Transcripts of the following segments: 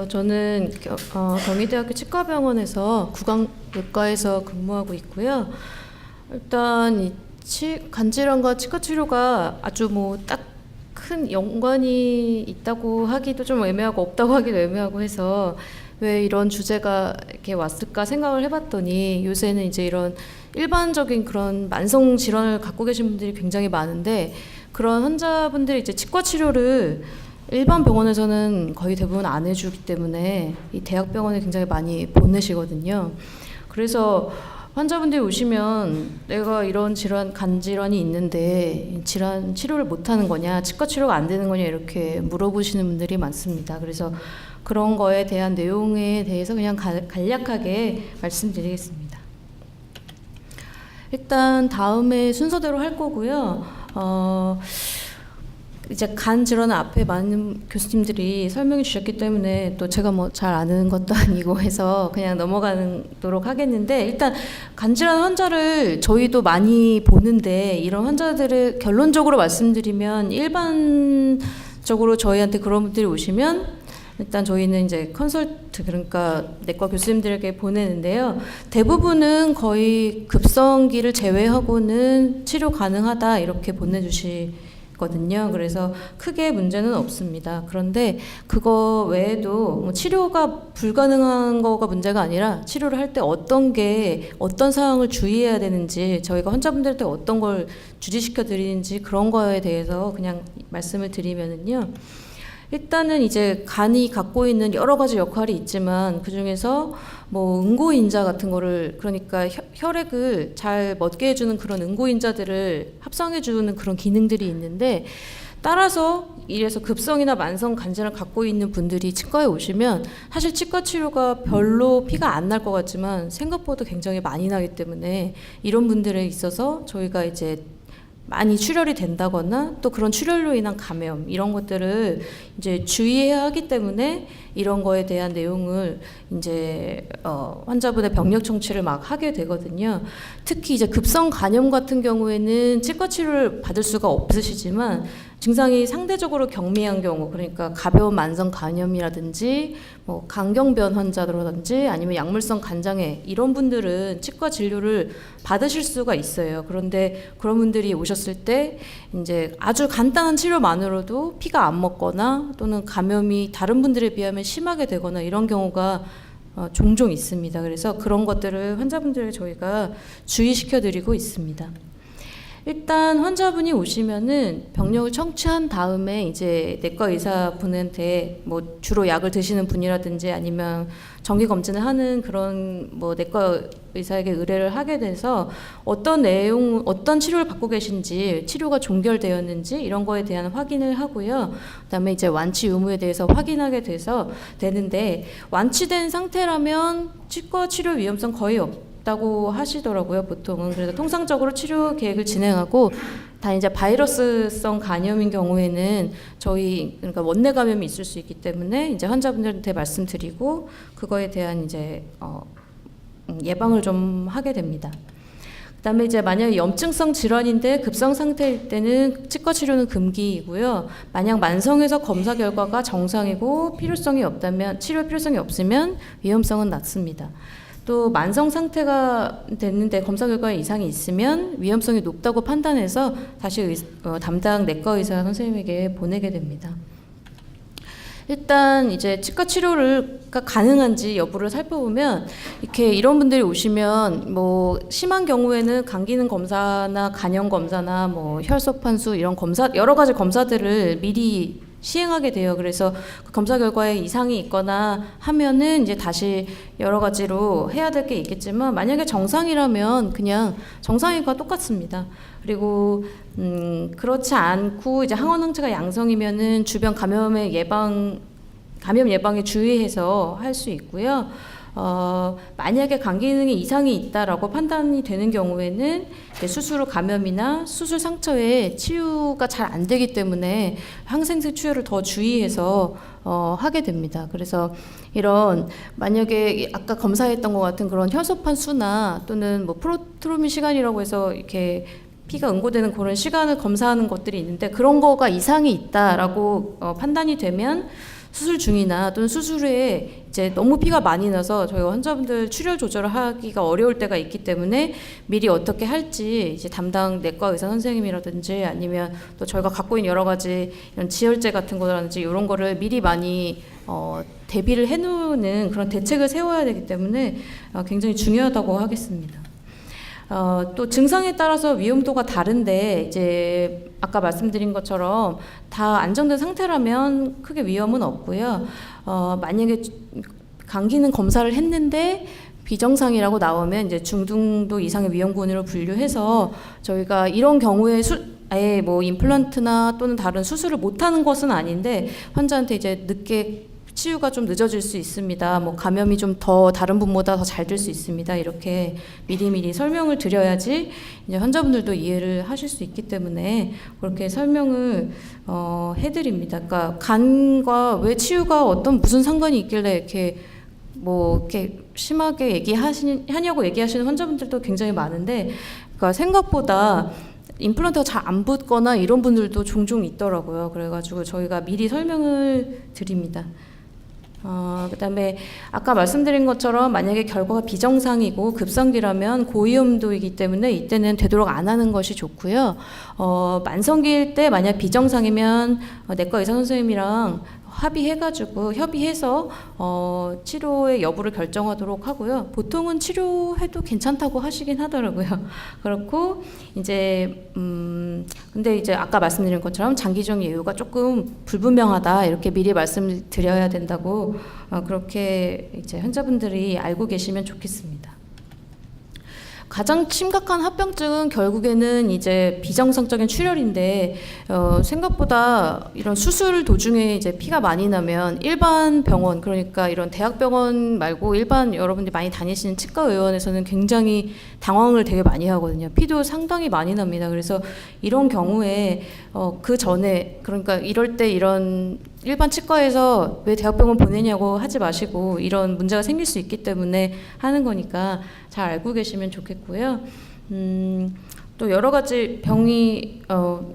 저는 경희대학교 치과병원에서 구강내과에서 근무하고 있고요. 일단 이 간질환과 치과 치료가 아주 뭐 딱 큰 연관이 있다고 하기도 좀 애매하고 없다고 하기도 애매하고 해서 왜 이런 주제가 이렇게 왔을까 생각을 해봤더니 요새는 이제 이런 일반적인 그런 만성 질환을 갖고 계신 분들이 굉장히 많은데 그런 환자분들이 이제 치과 치료를 일반 병원에서는 거의 대부분 안 해주기 때문에 이 대학병원에 굉장히 많이 보내시거든요. 그래서 환자분들이 오시면 내가 이런 질환, 간질환이 있는데 질환 치료를 못하는 거냐, 치과 치료가 안 되는 거냐 이렇게 물어보시는 분들이 많습니다. 그래서 그런 거에 대한 내용에 대해서 그냥 간략하게 말씀드리겠습니다. 일단 다음에 순서대로 할 거고요. 이제 간 질환은 앞에 많은 교수님들이 설명해 주셨기 때문에 또 제가 뭐 잘 아는 것도 아니고 해서 그냥 넘어가도록 하겠는데, 일단 간 질환 환자를 저희도 많이 보는데 이런 환자들을 결론적으로 말씀드리면 일반적으로 저희한테 그런 분들이 오시면 일단 저희는 이제 컨설트, 그러니까 내과 교수님들에게 보내는데요. 대부분은 거의 급성기를 제외하고는 치료 가능하다 이렇게 보내주시거든요. 그래서 크게 문제는 없습니다. 그런데 그거 외에도 뭐 치료가 불가능한 거가 문제가 아니라 치료를 할 때 어떤 사항을 주의해야 되는지, 저희가 환자분들한테 어떤 걸 주지시켜 드리는지 그런 거에 대해서 그냥 말씀을 드리면은요. 일단은 이제 간이 갖고 있는 여러 가지 역할이 있지만 그 중에서 뭐 응고인자 같은 거를, 그러니까 혈액을 잘 멎게 해주는 그런 응고인자들을 합성해주는 그런 기능들이 있는데, 따라서 이래서 급성이나 만성 간질환을 갖고 있는 분들이 치과에 오시면 사실 치과 치료가 별로 피가 안 날 것 같지만 생각보다 굉장히 많이 나기 때문에 이런 분들에 있어서 저희가 이제 많이 출혈이 된다거나 또 그런 출혈로 인한 감염 이런 것들을 이제 주의해야 하기 때문에 이런 거에 대한 내용을 이제 환자분의 병력 청취를 막 하게 되거든요. 특히 이제 급성 간염 같은 경우에는 치과 치료를 받을 수가 없으시지만 증상이 상대적으로 경미한 경우, 그러니까 가벼운 만성 간염이라든지 뭐 간경변 환자라든지 아니면 약물성 간장애 이런 분들은 치과 진료를 받으실 수가 있어요. 그런데 그런 분들이 오셨을 때 이제 아주 간단한 치료만으로도 피가 안 먹거나 또는 감염이 다른 분들에 비하면 심하게 되거나 이런 경우가 종종 있습니다. 그래서 그런 것들을 환자분들에게 저희가 주의시켜 드리고 있습니다. 일단 환자분이 오시면은 병력을 청취한 다음에 이제 내과 의사분한테 뭐 주로 약을 드시는 분이라든지 아니면 정기 검진을 하는 그런 뭐 내과 의사에게 의뢰를 하게 돼서 어떤 치료를 받고 계신지, 치료가 종결되었는지 이런 거에 대한 확인을 하고요. 그다음에 이제 완치 의무에 대해서 확인하게 되는데, 완치된 상태라면 치과 치료 위험성 거의 없다고 하시더라고요, 보통은. 그래서 통상적으로 치료 계획을 진행하고, 다 이제 바이러스성 간염인 경우에는 그러니까 원내 감염이 있을 수 있기 때문에 이제 환자분들한테 말씀드리고 그거에 대한 이제 예방을 좀 하게 됩니다. 그다음에 이제 만약에 염증성 질환인데 급성 상태일 때는 치과 치료는 금기이고요. 만약 만성에서 검사 결과가 정상이고 치료 필요성이 없으면 위험성은 낮습니다. 또 만성 상태가 됐는데 검사 결과에 이상이 있으면 위험성이 높다고 판단해서 다시 담당 내과 의사 선생님에게 보내게 됩니다. 일단 이제 치과 치료가 가능한지 여부를 살펴보면, 이렇게 이런 분들이 오시면 뭐 심한 경우에는 간 기능 검사나 간염 검사나 뭐 혈소 판수 이런 여러 가지 검사들을 미리 시행하게 돼요. 그래서 그 검사 결과에 이상이 있거나 하면은 이제 다시 여러 가지로 해야 될 게 있겠지만, 만약에 정상이라면 그냥 정상인과 똑같습니다. 그리고 그렇지 않고 이제 항원 항체가 양성이면은 주변 감염 예방에 주의해서 할 수 있고요. 만약에 간 기능에 이상이 있다라고 판단이 되는 경우에는 수술 후 감염이나 수술 상처에 치유가 잘 안 되기 때문에 항생제 투여를 더 주의해서 하게 됩니다. 그래서 이런 만약에 아까 검사했던 것 같은 그런 혈소판 수나 또는 뭐 프로트로민 시간이라고 해서 이렇게 피가 응고되는 그런 시간을 검사하는 것들이 있는데, 그런 거가 이상이 있다라고 판단이 되면 수술 중이나 또는 수술 후에 이제 너무 피가 많이 나서 저희가 환자분들 출혈 조절을 하기가 어려울 때가 있기 때문에 미리 어떻게 할지 이제 담당 내과 의사 선생님이라든지 아니면 또 저희가 갖고 있는 여러 가지 이런 지혈제 같은 거라든지 이런 거를 미리 많이 대비를 해놓는 그런 대책을 세워야 되기 때문에 굉장히 중요하다고 하겠습니다. 또 증상에 따라서 위험도가 다른데 이제 아까 말씀드린 것처럼 다 안정된 상태라면 크게 위험은 없고요. 만약에 감기는 검사를 했는데 비정상이라고 나오면 이제 중등도 이상의 위험군으로 분류해서 저희가 이런 경우에 아예 뭐 임플란트나 또는 다른 수술을 못하는 것은 아닌데 환자한테 이제 늦게 치유가 좀 늦어질 수 있습니다. 뭐 감염이 좀 더 다른 분보다 더 잘 될 수 있습니다. 이렇게 미리미리 설명을 드려야지 이제 환자분들도 이해를 하실 수 있기 때문에 그렇게 설명을 해드립니다. 그러니까 간과 왜 치유가 무슨 상관이 있길래 이렇게 이렇게 심하게 하냐고 얘기하시는 환자분들도 굉장히 많은데, 그러니까 생각보다 임플란트가 잘 안 붙거나 이런 분들도 종종 있더라고요. 그래가지고 저희가 미리 설명을 드립니다. 그다음에 아까 말씀드린 것처럼 만약에 결과가 비정상이고 급성기라면 고위험도이기 때문에 이때는 되도록 안 하는 것이 좋고요. 만성기일 때 만약 비정상이면 내과 의사 선생님이랑 협의해서 치료의 여부를 결정하도록 하고요. 보통은 치료해도 괜찮다고 하시긴 하더라고요. 그렇고 이제 근데 이제 아까 말씀드린 것처럼 장기적 이유가 조금 불분명하다 이렇게 미리 말씀을 드려야 된다고 그렇게 이제 환자분들이 알고 계시면 좋겠습니다. 가장 심각한 합병증은 결국에는 이제 비정상적인 출혈인데 생각보다 이런 수술 도중에 이제 피가 많이 나면 일반 병원, 그러니까 이런 대학병원 말고 일반 여러분들이 많이 다니시는 치과의원에서는 굉장히 당황을 되게 많이 하거든요. 피도 상당히 많이 납니다. 그래서 이런 경우에 그 전에, 그러니까 이럴 때 이런 일반 치과에서 왜 대학병원 보내냐고 하지 마시고, 이런 문제가 생길 수 있기 때문에 하는 거니까 잘 알고 계시면 좋겠고요. 또 여러 가지 병이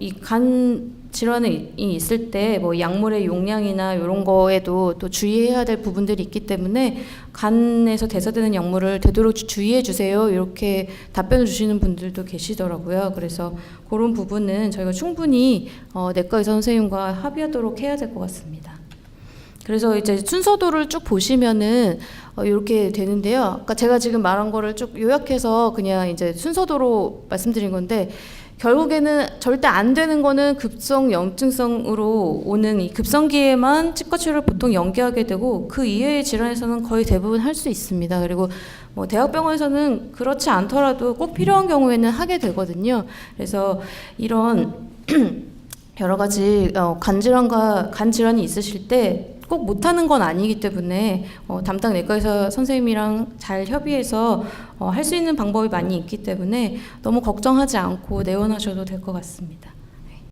이 간 질환이 있을 때 뭐 약물의 용량이나 이런 거에도 또 주의해야 될 부분들이 있기 때문에 간에서 대사되는 약물을 되도록 주의해 주세요, 이렇게 답변을 주시는 분들도 계시더라고요. 그래서 그런 부분은 저희가 충분히 내과 의사 선생님과 합의하도록 해야 될 것 같습니다. 그래서 이제 순서도를 쭉 보시면은 이렇게 되는데요. 아까 제가 지금 말한 거를 쭉 요약해서 그냥 이제 순서도로 말씀드린 건데, 결국에는 절대 안 되는 거는 급성 염증성으로 오는 이 급성기에만 치과 치료를 보통 연기하게 되고, 그 이외의 질환에서는 거의 대부분 할 수 있습니다. 그리고 뭐 대학병원에서는 그렇지 않더라도 꼭 필요한 경우에는 하게 되거든요. 그래서 이런 여러 가지 간 질환이 있으실 때 꼭 못하는 건 아니기 때문에 담당 내과 의사 선생님이랑 잘 협의해서 할 수 있는 방법이 많이 있기 때문에 너무 걱정하지 않고 내원하셔도 될 것 같습니다.